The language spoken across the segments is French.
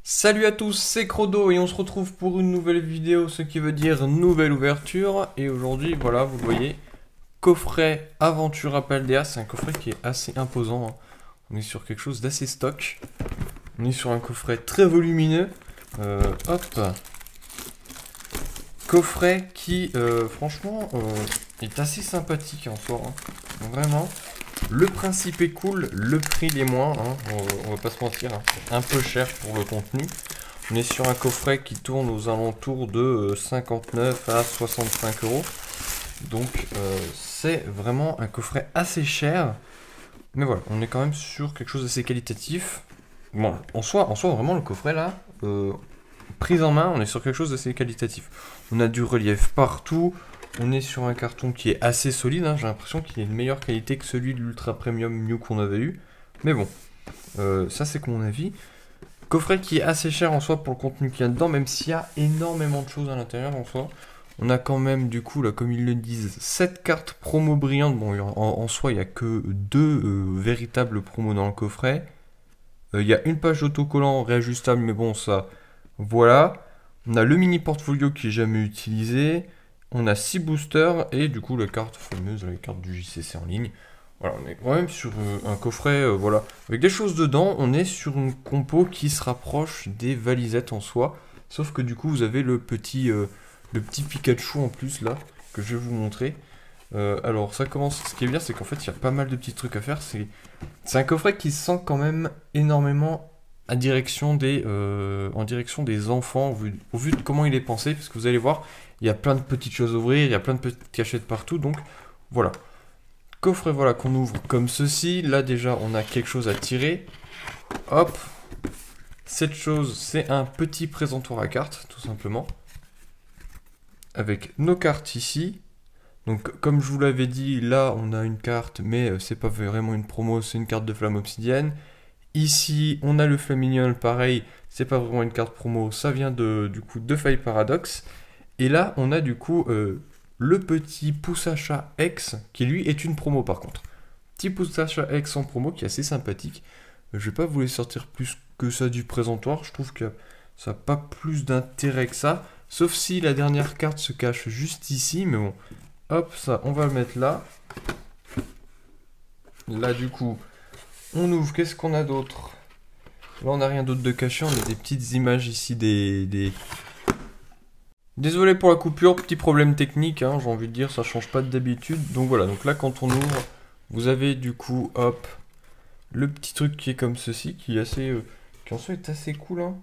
Salut à tous, c'est Crodo et on se retrouve pour une nouvelle vidéo, ce qui veut dire nouvelle ouverture. Et aujourd'hui, voilà, vous le voyez, coffret Aventura Paldea, c'est un coffret qui est assez imposant, hein. On est sur quelque chose d'assez stock. On est sur un coffret très volumineux. Hop. Coffret qui, franchement, est assez sympathique en soi, hein. Vraiment. Le principe est cool, le prix l'est moins, hein. On va pas se mentir, hein. C'est un peu cher pour le contenu. On est sur un coffret qui tourne aux alentours de 59 à 65 euros. Donc c'est vraiment un coffret assez cher. Mais voilà, on est quand même sur quelque chose d'assez qualitatif. Bon, en soi, vraiment le coffret là, prise en main, on est sur quelque chose d'assez qualitatif. On a du relief partout. On est sur un carton qui est assez solide, hein. J'ai l'impression qu'il est de meilleure qualité que celui de l'Ultra Premium Mew qu'on avait eu. Mais bon, ça c'est que mon avis. Coffret qui est assez cher en soi pour le contenu qu'il y a dedans, même s'il y a énormément de choses à l'intérieur en soi. On a quand même du coup, là comme ils le disent, 7 cartes promo brillantes. Bon, en soi il n'y a que 2 véritables promos dans le coffret. Il y a une page d'autocollant réajustable, mais bon ça, voilà. On a le mini portfolio qui est jamais utilisé. On a 6 boosters et du coup la carte fameuse, la carte du JCC en ligne. Voilà, on est quand même sur un coffret, voilà, avec des choses dedans. On est sur une compo qui se rapproche des valisettes en soi. Sauf que du coup vous avez le petit Pikachu en plus là, que je vais vous montrer. Alors ça commence, ce qui est bien c'est qu'en fait il y a pas mal de petits trucs à faire. C'est un coffret qui sent quand même énormément en direction des enfants au vu de comment il est pensé. Parce que vous allez voir, il y a plein de petites choses à ouvrir, il y a plein de petites cachettes partout, donc voilà. Coffret voilà qu'on ouvre comme ceci. Là déjà on a quelque chose à tirer. Hop. Cette chose c'est un petit présentoir à cartes tout simplement. Avec nos cartes ici. Donc comme je vous l'avais dit, là on a une carte mais c'est pas vraiment une promo, c'est une carte de flamme obsidienne. Ici on a le Flaminol, pareil, c'est pas vraiment une carte promo, ça vient du coup de Faille Paradox. Et là, on a du coup le petit Poussacha X, qui lui est une promo par contre. Petit Poussacha X en promo qui est assez sympathique. Je vais pas vous les sortir plus que ça du présentoir, je trouve que ça n'a pas plus d'intérêt que ça. Sauf si la dernière carte se cache juste ici, mais bon. Hop, ça, on va le mettre là. Là, du coup, on ouvre, qu'est-ce qu'on a d'autre? Là, on n'a rien d'autre de caché, on a des petites images ici Désolé pour la coupure, petit problème technique, hein, j'ai envie de dire, ça change pas d'habitude. Donc voilà, donc là quand on ouvre, vous avez du coup, hop, le petit truc qui est comme ceci, qui est assez, qui en soi est assez cool, hein.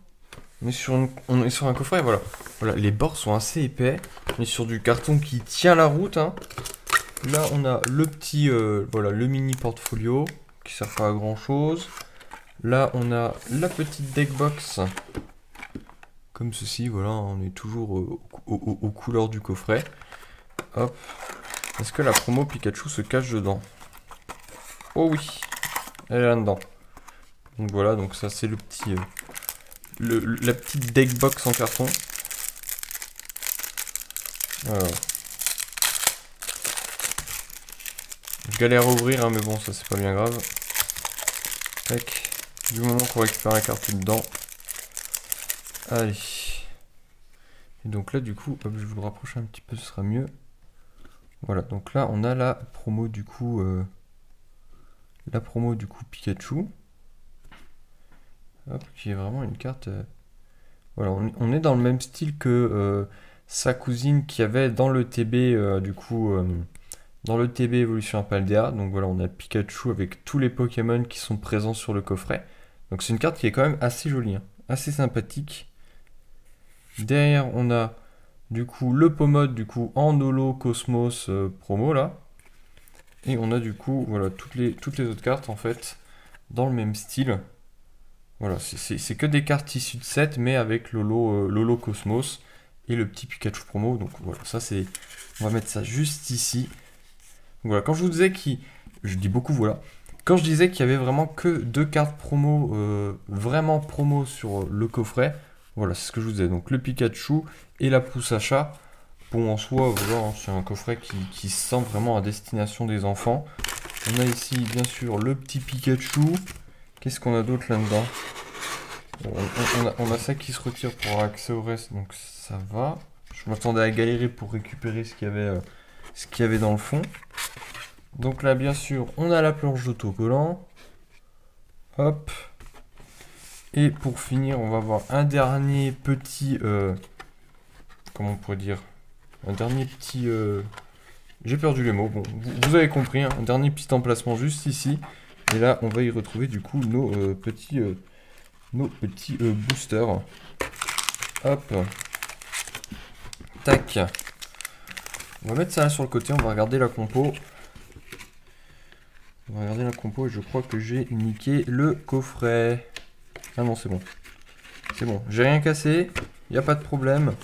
On est sur un coffret, voilà. Voilà, les bords sont assez épais. On est sur du carton qui tient la route, hein. Là on a le petit, voilà, le mini portfolio, qui sert pas à grand chose. Là on a la petite deck box. Comme ceci, voilà, on est toujours aux couleurs du coffret. Hop. Est-ce que la promo Pikachu se cache dedans? Oh oui, elle est là-dedans. Donc voilà, donc ça c'est le petit, la petite deck box en carton. Alors. Je galère à ouvrir, hein, mais bon, ça c'est pas bien grave. Tac. Du moment qu'on récupère la carte dedans. Allez. Et donc là du coup, hop, je vais vous le rapprocher un petit peu, ce sera mieux. Voilà, donc là on a la promo du coup Pikachu. Hop, qui est vraiment une carte. Voilà, on est dans le même style que sa cousine qui avait dans le TB du coup dans le TB Evolution Paldea. Donc voilà, on a Pikachu avec tous les Pokémon qui sont présents sur le coffret. Donc c'est une carte qui est quand même assez jolie, hein, assez sympathique. Derrière, on a du coup le Pomode du coup en Holo Cosmos promo là. Et on a du coup voilà toutes les autres cartes en fait dans le même style. Voilà, c'est que des cartes issues de set mais avec l'Holo Cosmos et le petit Pikachu promo. Donc voilà, ça c'est. On va mettre ça juste ici. Donc, voilà, quand je vous disais je dis beaucoup voilà. Quand je disais qu'il y avait vraiment que 2 cartes promo, vraiment promo sur le coffret, voilà, c'est ce que je vous disais. Donc le Pikachu et la Poussacha. Bon, en soi, voilà, hein, c'est un coffret qui se sent vraiment à destination des enfants. On a ici, bien sûr, le petit Pikachu. Qu'est-ce qu'on a d'autre là-dedans? On a ça qui se retire pour avoir accès au reste, donc ça va. Je m'attendais à galérer pour récupérer ce qu'il y avait dans le fond. Donc là, bien sûr, on a la planche d'autocollant. Hop. Et pour finir, on va avoir un dernier petit... comment on pourrait dire? Un dernier petit... j'ai perdu les mots. Bon, vous avez compris, hein, un dernier petit emplacement juste ici. Et là, on va y retrouver du coup nos petits boosters. Hop. Tac. On va mettre ça là sur le côté, on va regarder la compo. On va regarder la compo et je crois que j'ai niqué le coffret. Ah non, c'est bon. C'est bon, j'ai rien cassé, il n'y a pas de problème.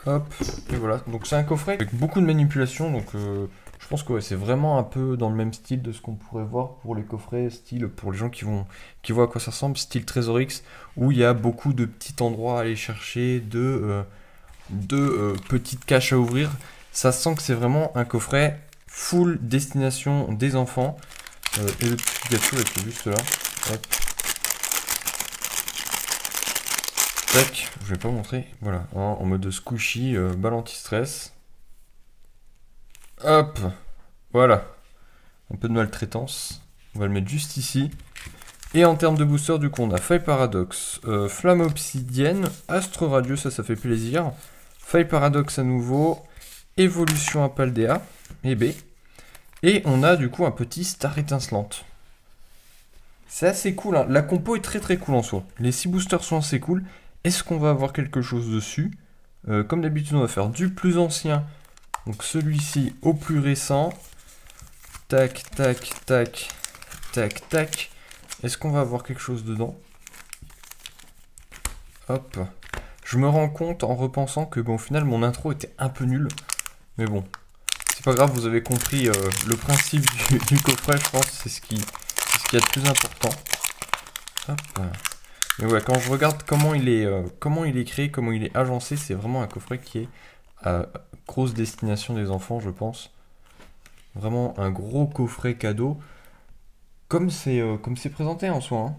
Hop, et voilà. Donc c'est un coffret avec beaucoup de manipulation, donc je pense que ouais, c'est vraiment un peu dans le même style de ce qu'on pourrait voir pour les coffrets, style pour les gens qui voient à quoi ça ressemble, style Trezorix, où il y a beaucoup de petits endroits à aller chercher, de petites caches à ouvrir. Ça sent que c'est vraiment un coffret full destination des enfants. Et le petit gâteau est juste là. Hop. Tac, je vais pas montrer. Voilà, hein, en mode squishy, balle anti-stress. Hop, voilà. Un peu de maltraitance. On va le mettre juste ici. Et en termes de booster, du coup, on a Faille Paradoxe, Flamme Obsidienne, Astre Radieux, ça fait plaisir. Faille Paradoxe à nouveau, Évolution à Paldea, et B. Et on a du coup un petit Star Étincelante. C'est assez cool, hein. La compo est très très cool en soi. Les 6 boosters sont assez cool. Est-ce qu'on va avoir quelque chose dessus? Comme d'habitude, on va faire du plus ancien. Donc celui-ci au plus récent. Tac, tac, tac, tac, tac. Est-ce qu'on va avoir quelque chose dedans? Hop. Je me rends compte en repensant que bon, au final, mon intro était un peu nulle. Mais bon, c'est pas grave, vous avez compris le principe du coffret, je pense. C'est ce qu'il y a de plus important. Hop. Mais ouais, quand je regarde comment il est créé, comment il est agencé, c'est vraiment un coffret qui est à grosse destination des enfants, je pense. Vraiment un gros coffret cadeau. Comme c'est présenté en soi, hein.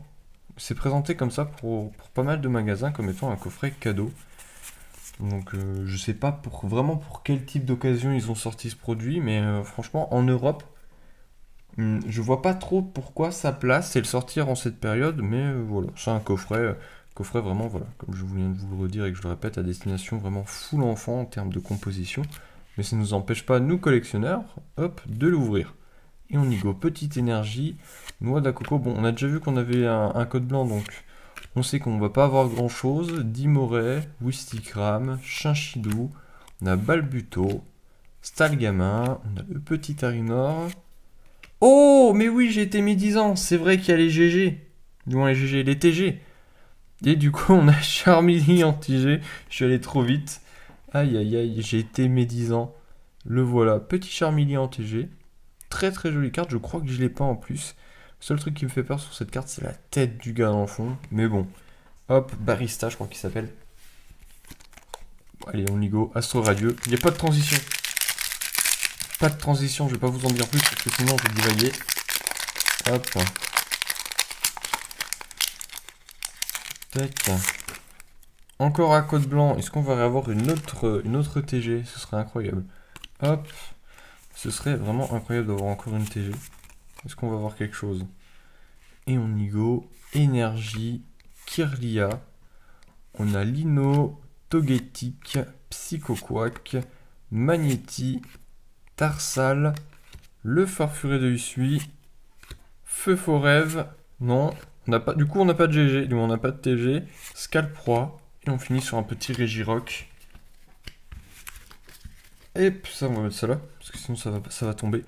C'est présenté comme ça pour pas mal de magasins comme étant un coffret cadeau. Donc je sais pas vraiment pour quel type d'occasion ils ont sorti ce produit, mais franchement en Europe, je vois pas trop pourquoi sa place c'est le sortir en cette période, mais voilà, c'est un coffret vraiment, voilà, comme je viens de vous le redire et que je le répète, à destination vraiment full enfant en termes de composition. Mais ça ne nous empêche pas, nous collectionneurs, hop, de l'ouvrir. Et on y go, petite énergie, noix d'Acoco. Bon, on a déjà vu qu'on avait un code blanc, donc on sait qu'on va pas avoir grand chose. Dimoret, Wistikram, Chinchidou, on a Balbuto, Stalgamin, on a le petit Arinor. Oh, mais oui, j'ai été médisant, c'est vrai qu'il y a les GG, du moins les GG, les TG. Et du coup, on a Charmeleon en TG, je suis allé trop vite. Aïe, aïe, aïe, j'ai été médisant. Le voilà, petit Charmeleon en TG. Très très jolie carte, je crois que je l'ai pas en plus. Le seul truc qui me fait peur sur cette carte, c'est la tête du gars dans le fond. Mais bon, hop, Barista, je crois qu'il s'appelle. Allez, on y go, Astro Radieux. Il n'y a pas de transition. Pas de transition, je vais pas vous en dire plus parce que sinon je vais divaguer. Hop. Tac. Encore un code blanc. Est-ce qu'on va avoir une autre TG? Ce serait incroyable. Hop. Ce serait vraiment incroyable d'avoir encore une TG. Est-ce qu'on va avoir quelque chose? Et on y go. Énergie. Kirlia. On a Lino. Togetic. Psychoquack. Magnéti. Tarsal. Le Farfuré de Usui. Feu Forève. Non. Du coup, on n'a pas de GG. Du moins, on n'a pas de TG. Scalproie. Et on finit sur un petit Régirock. Et ça, on va mettre ça là, parce que sinon ça va tomber.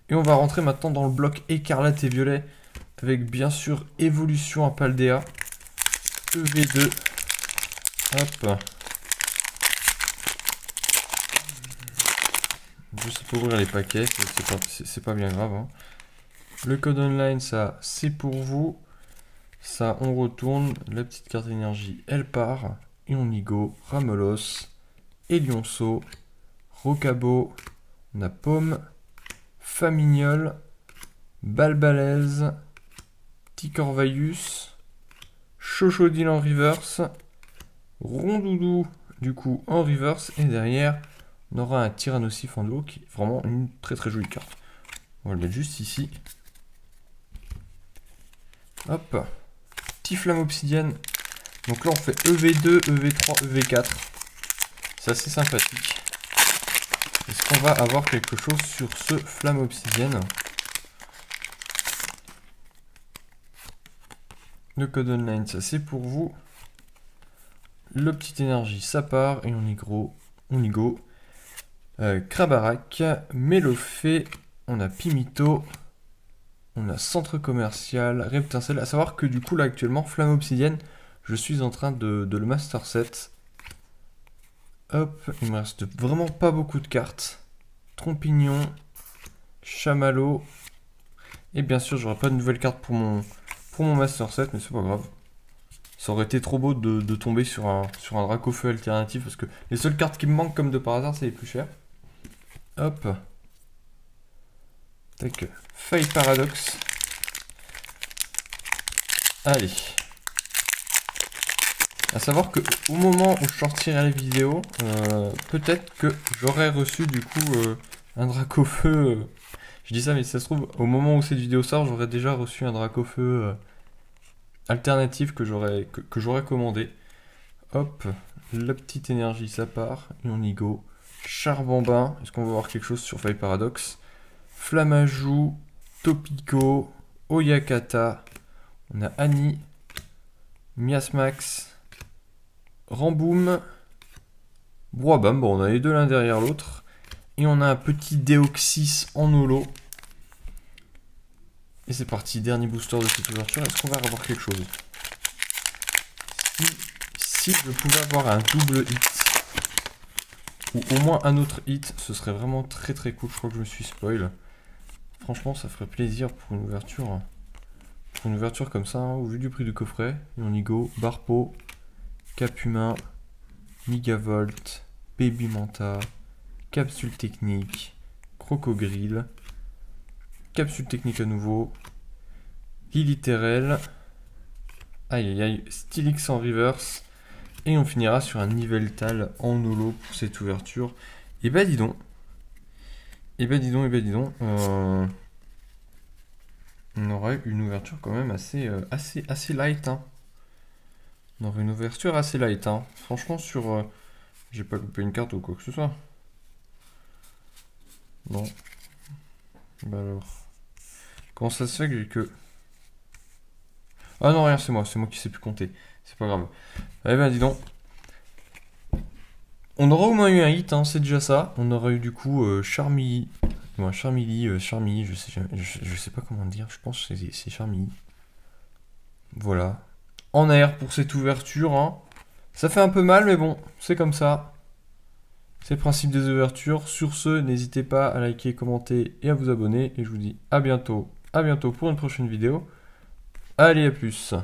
Et on va rentrer maintenant dans le bloc écarlate et violet, avec bien sûr Évolution à Paldea, EV2. Hop. Je sais pas ouvrir les paquets, c'est pas bien grave, hein. Le code online, ça, c'est pour vous. Ça, on retourne. La petite carte énergie, elle part. Et on y go. Ramelos, Elionceau, Rocabo, on a Pomme, Famignol, Balbalaise, Ticorvaius, Chochodile en reverse. Rondoudou, du coup, en reverse. Et derrière, on aura un Tyrannosif en duo qui est vraiment une très très jolie carte. On va le mettre juste ici. Hop. Petit flamme obsidienne. Donc là, on fait EV2, EV3, EV4. C'est assez sympathique. Est-ce qu'on va avoir quelque chose sur ce flamme obsidienne? Le code online, ça c'est pour vous. Le petit énergie, ça part. Et on y go. Krabarak, Mélofée, on a Pimito, on a Centre Commercial, Reptincelle. À savoir que du coup, là actuellement, Flamme Obsidienne, je suis en train de le master set. Hop, il me reste vraiment pas beaucoup de cartes. Trompignon, Chamallow. Et bien sûr, j'aurai pas de nouvelles cartes pour mon master set, mais c'est pas grave. Ça aurait été trop beau de tomber sur un Dracofeu alternatif, parce que les seules cartes qui me manquent comme de par hasard, c'est les plus chères. Hop. Tac. Faille Paradoxe. Allez. À savoir que au moment où je sortirai la vidéo, peut-être que j'aurais reçu du coup un Dracofeu. Je dis ça, mais si ça se trouve, au moment où cette vidéo sort, j'aurais déjà reçu un Dracofeu alternatif que j'aurais commandé. Hop, la petite énergie, ça part. Et on y go. Charbambin, est-ce qu'on va voir quelque chose sur Faille Paradoxe? Flamajou, Topico, Oyakata. On a Annie, Miasmax, Ramboum, Broabam. Bon, on a les deux l'un derrière l'autre. Et on a un petit Deoxys en holo. Et c'est parti, dernier booster de cette ouverture. Est-ce qu'on va avoir quelque chose? Si je pouvais avoir un double hit, ou au moins un autre hit, ce serait vraiment très très cool. Je crois que je me suis spoil. Franchement, ça ferait plaisir pour une ouverture. Pour une ouverture comme ça, hein, au vu du prix du coffret. Et on y go. Barpo, Cap Humain, Megavolt, Baby Manta, Capsule Technique, Crocogrill, Capsule Technique à nouveau, Illitérel, aïe aïe aïe, Stylix en reverse. Et on finira sur un Niveltal en holo pour cette ouverture. Et bah dis donc. Et bah dis donc. On aurait une ouverture quand même assez light. Hein. On aurait une ouverture assez light. Hein. Franchement sur... j'ai pas loupé une carte ou quoi que ce soit. Non. Bah alors. Comment ça se fait que j'ai que... Ah non, rien, c'est moi qui sais plus compter. C'est pas grave. Eh ben dis donc. On aura au moins eu un hit, hein, c'est déjà ça. On aura eu du coup Charmilly. Ouais, Charmilly, je sais pas comment dire, je pense que c'est Charmilly. Voilà. En air pour cette ouverture. Hein. Ça fait un peu mal, mais bon, c'est comme ça. C'est le principe des ouvertures. Sur ce, n'hésitez pas à liker, commenter et à vous abonner. Et je vous dis à bientôt pour une prochaine vidéo. Allez, à plus.